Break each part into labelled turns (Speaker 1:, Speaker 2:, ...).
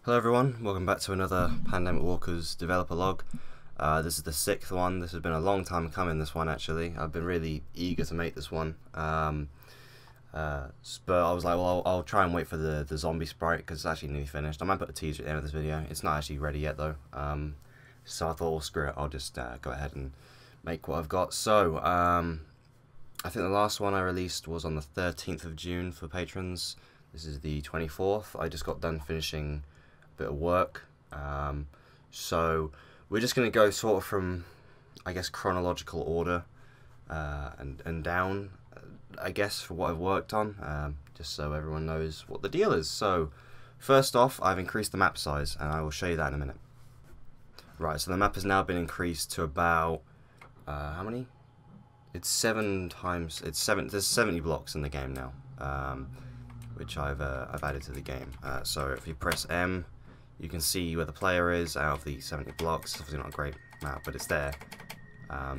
Speaker 1: Hello everyone, welcome back to another Pandemic Walkers developer log. This is the 6th one. This has been a long time coming, this one actually. I've been really eager to make this one. But I was like, well, I'll try and wait for the zombie sprite because it's actually nearly finished. I might put a teaser at the end of this video. It's not actually ready yet though. So I thought, well, screw it, I'll just go ahead and make what I've got. So, I think the last one I released was on the 13th of June for patrons. This is the 24th. I just got done finishing bit of work, so we're just going to go sort of from, I guess, chronological order and down, I guess, for what I've worked on, just so everyone knows what the deal is. So first off, I've increased the map size, and I will show you that in a minute. Right, so the map has now been increased to about how many? It's 7 times. It's 7. There's 70 blocks in the game now, which I've added to the game. So if you press M, you can see where the player is out of the 70 blocks. It's obviously not a great map, but it's there.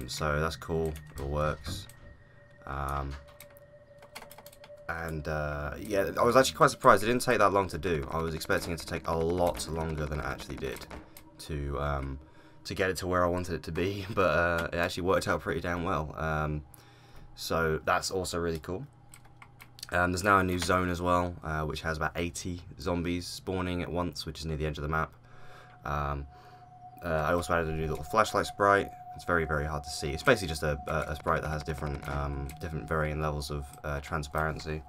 Speaker 1: So that's cool. It all works. Yeah, I was actually quite surprised. It didn't take that long to do. I was expecting it to take a lot longer than it actually did to get it to where I wanted it to be. But it actually worked out pretty damn well. So that's also really cool. There's now a new zone as well, which has about 80 zombies spawning at once, which is near the edge of the map. I also added a new little flashlight sprite. It's very hard to see. It's basically just a sprite that has different varying levels of transparency.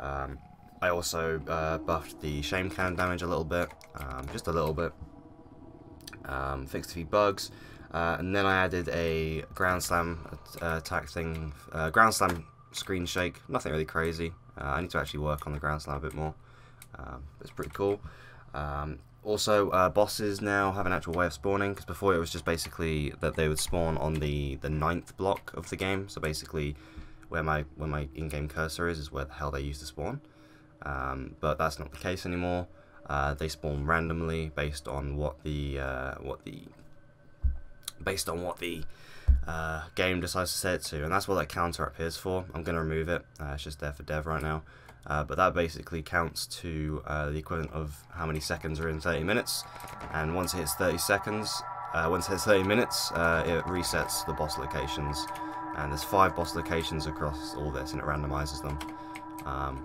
Speaker 1: I also buffed the shame cannon damage a little bit, just a little bit. Fixed a few bugs, and then I added a ground slam attack thing, ground slam screen shake, nothing really crazy. I need to actually work on the ground slam a bit more. It's pretty cool. Also, bosses now have an actual way of spawning, because before it was just basically that they would spawn on the 9th block of the game. So basically, where my in-game cursor is where the hell they used to spawn. But that's not the case anymore. They spawn randomly based on what the game decides to set it to, and that's what that counter up here is for. I'm going to remove it. It's just there for dev right now. But that basically counts to the equivalent of how many seconds are in 30 minutes. And once it hits 30 seconds, once it hits 30 minutes, it resets the boss locations. And there's 5 boss locations across all this, and it randomizes them.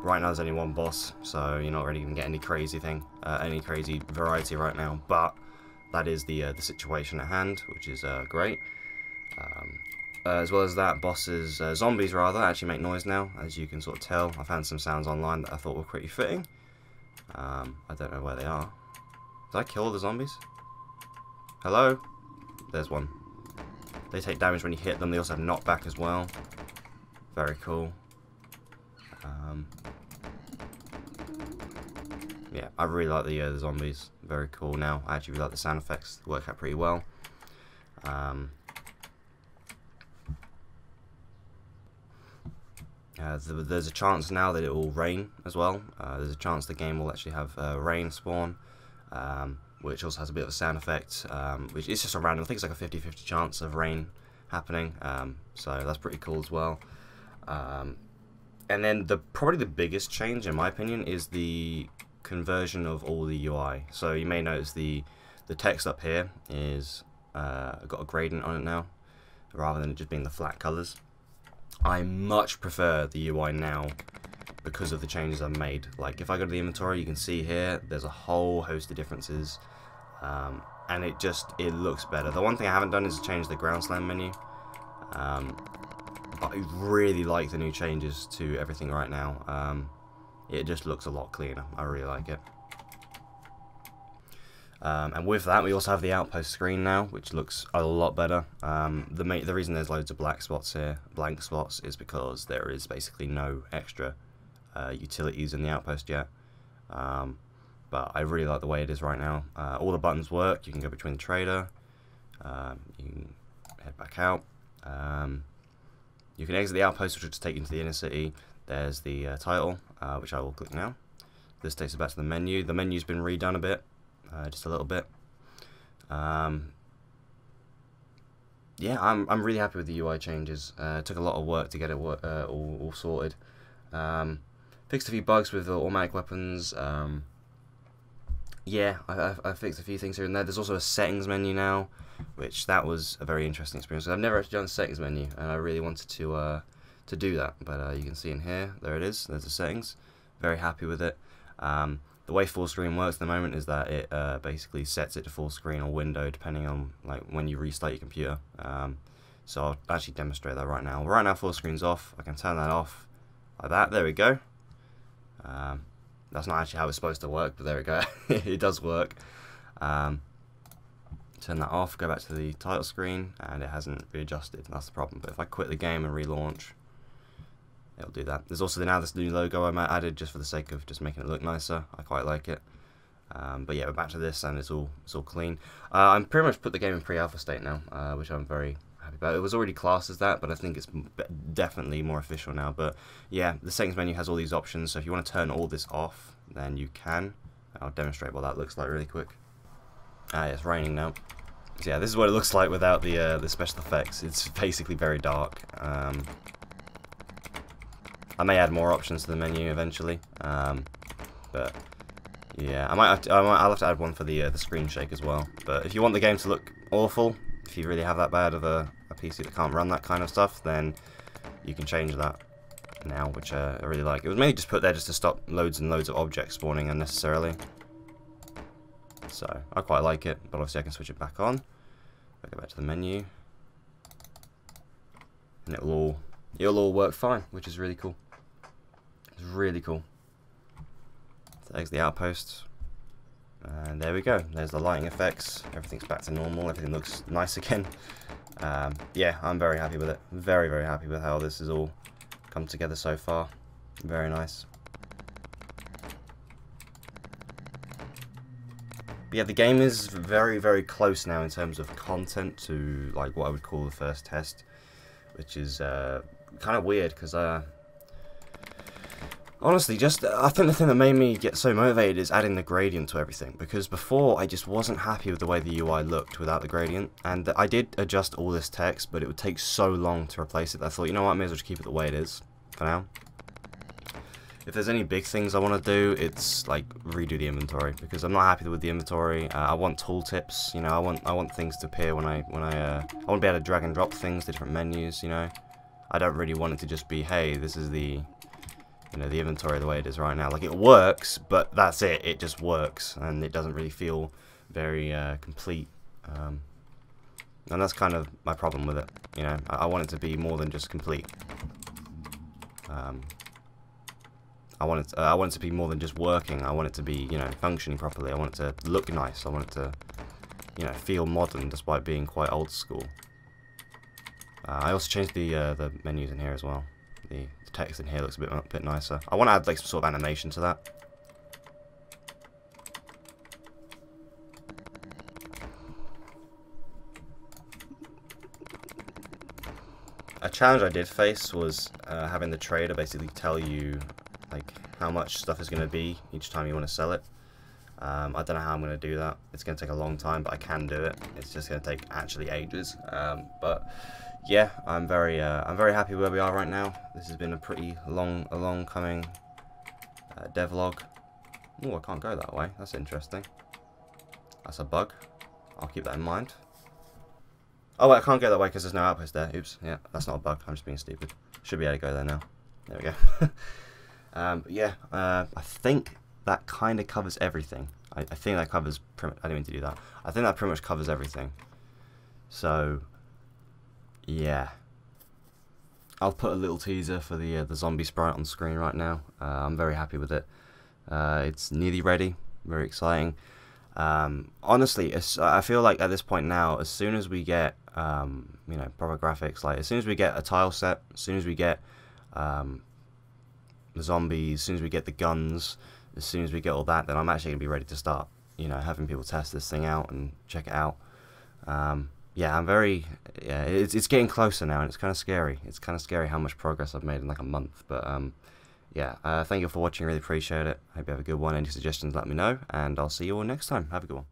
Speaker 1: Right now there's only 1 boss, so you're not really going to get any crazy variety right now. But that is the situation at hand, which is great. As well as that, zombies rather, actually make noise now, as you can sort of tell. I found some sounds online that I thought were pretty fitting. I don't know where they are. Did I kill all the zombies? Hello? There's one. They take damage when you hit them. They also have knockback as well. Very cool. Yeah, I really like the zombies. Very cool now. I actually really like the sound effects. They work out pretty well. There's a chance now that it will rain as well. There's a chance the game will actually have rain spawn, which also has a bit of a sound effect, which is just a random, I think it's like a 50-50 chance of rain happening, so that's pretty cool as well. And then probably the biggest change, in my opinion, is the conversion of all the UI. So you may notice the text up here is got a gradient on it now, rather than it just being the flat colours. I much prefer the UI now because of the changes I've made. Like, if I go to the inventory, you can see here there's a whole host of differences, and it looks better. The one thing I haven't done is change the ground slam menu, but I really like the new changes to everything right now. It just looks a lot cleaner. I really like it. And with that, we also have the outpost screen now, which looks a lot better. The reason there's loads of blank spots, is because there is basically no extra utilities in the outpost yet. But I really like the way it is right now. All the buttons work. You can go between the trader. You can head back out. You can exit the outpost, which will just take you into the inner city. There's the title, which I will click now. This takes us back to the menu. The menu's been redone a bit. Just a little bit. Yeah, I'm really happy with the UI changes. It took a lot of work to get it all sorted. Fixed a few bugs with the automatic weapons. yeah, I fixed a few things here and there. There's also a settings menu now, which that was a very interesting experience. I've never actually done a settings menu, and I really wanted to do that. But you can see in here, there it is. There's the settings. Very happy with it. The way full screen works at the moment is that it basically sets it to full screen or window depending on like when you restart your computer. So I'll actually demonstrate that right now. Right now full screen's off. I can turn that off like that. There we go. That's not actually how it's supposed to work, but there we go. It does work. Turn that off, go back to the title screen, and it hasn't readjusted. That's the problem. But if I quit the game and relaunch, it'll do that. There's also now this new logo I added just for the sake of just making it look nicer. I quite like it. But yeah, we're back to this, and it's all clean. I'm pretty much put the game in pre-alpha state now, which I'm very happy about. It was already classed as that, but I think it's definitely more official now. But yeah, the settings menu has all these options, so if you want to turn all this off, then you can. I'll demonstrate what that looks like really quick. Yeah, it's raining now. So yeah, this is what it looks like without the special effects. It's basically very dark. I may add more options to the menu eventually, but yeah, I'll have to add one for the screen shake as well. But if you want the game to look awful, if you really have that bad of a PC that can't run that kind of stuff, then you can change that now, which I really like. It was mainly just put there just to stop loads and loads of objects spawning unnecessarily. So I quite like it, but obviously I can switch it back on. I'll go back to the menu, and it'll all work fine, which is really cool. It's really cool. So there's the outpost, and there we go. There's the lighting effects. Everything's back to normal. Everything looks nice again. Yeah, I'm very happy with it. Very, very happy with how this has all come together so far. Very nice. But yeah, the game is very, very close now in terms of content to like what I would call the first test, which is kind of weird because honestly, I think the thing that made me get so motivated is adding the gradient to everything, because before I just wasn't happy with the way the UI looked without the gradient, and I did adjust all this text, but it would take so long to replace it that I thought, you know what, I may as well just keep it the way it is for now. If there's any big things I want to do, it's like redo the inventory, because I'm not happy with the inventory. I want tooltips, you know. I want things to appear when I want to be able to drag and drop things to different menus, you know. I don't really want it to just be, hey, this is the, you know, the inventory the way it is right now. Like, it works, but that's it. It just works, and it doesn't really feel very complete. And that's kind of my problem with it. You know, I want it to be more than just complete. I want it to be more than just working. I want it to be, you know, functioning properly. I want it to look nice. I want it to, you know, feel modern despite being quite old school. I also changed the menus in here as well. The text in here looks a bit nicer. I want to add like some sort of animation to that. A challenge I did face was having the trader basically tell you like how much stuff is going to be each time you want to sell it. I don't know how I'm going to do that. It's going to take a long time, but I can do it. It's just going to take actually ages. But yeah, I'm very happy where we are right now. This has been a pretty long coming devlog. Oh, I can't go that way. That's interesting. That's a bug. I'll keep that in mind. Oh, wait, I can't go that way because there's no outpost there. Oops. Yeah, that's not a bug. I'm just being stupid. Should be able to go there now. There we go. Yeah, I think that kind of covers everything. I think that covers... I didn't mean to do that. I think that pretty much covers everything. So, yeah. I'll put a little teaser for the zombie sprite on screen right now. I'm very happy with it. It's nearly ready. Very exciting. Honestly, I feel like at this point now, as soon as we get, you know, proper graphics, like as soon as we get a tile set, as soon as we get the zombies, as soon as we get the guns, as soon as we get all that, then I'm actually going to be ready to start, you know, having people test this thing out and check it out. Yeah, it's getting closer now, and it's kind of scary. It's kind of scary how much progress I've made in like a month, but yeah, thank you for watching, really appreciate it. Hope you have a good one. Any suggestions, let me know, and I'll see you all next time. Have a good one.